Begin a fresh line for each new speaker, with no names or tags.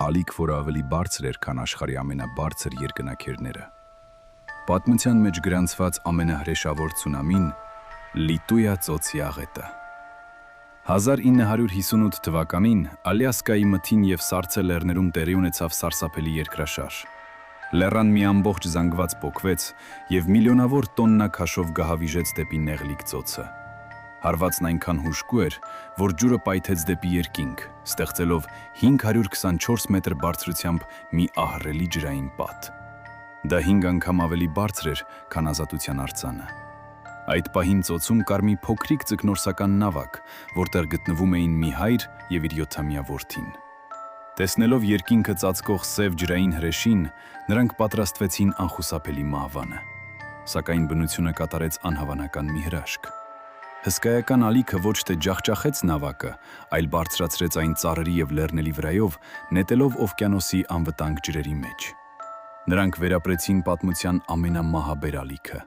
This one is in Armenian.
ալիք, որը ավելի բարձր էր, քան աշխարհի ամենաբարձր երկնաքերները։ Պատմության մեջ գրանցված ամենահրեշավոր ցունամին Լիտույա ծոցի աղետը։ 1958 թվականին Ալյասկայի մթին և Սարցե լեռներում տեղի ունեցավ սարսափելի երկրաշարժ։ Լեռան մի ամբողջ զանգված պոկվեց և միլիոնավոր տոննա քաշով գահավիժեց դեպի Նեղլիկ ծոցը։ Հարվածն այնքան հուժկու էր, որ ջուրը պայթեց դեպի երկինք, ստեղծելով 524 մետր բարձրությամբ մի ահռելի ջրային պատ։ Դա 5 անգամ ավելի բարձր էր, քան Ազատության արձանը։ Այդ պահին ծոցում կար մի փոքրիկ ձկնորսական նավակ, որտեղ գտնվում էին մի հայր և իր 7-ամյա որդին։ Տեսնելով երկինքը ծածկող սև ջրային հրեշին, նրանք պատրաստվեցին անխուսափելի մահվանը։ Սակայն բնությունը կատարեց անհավանական մի հրաշք։ Հսկայական ալիքը ոչ թե ջախջախեց նավակը, այլ բարձրացրեց այն ծառերի և լեռների վրայով, նետելով օվկիանոսի անվտանգ ջրերի մեջ։ Նրանք վերապրեցին պատմության ամենամահաբեր ալիքը։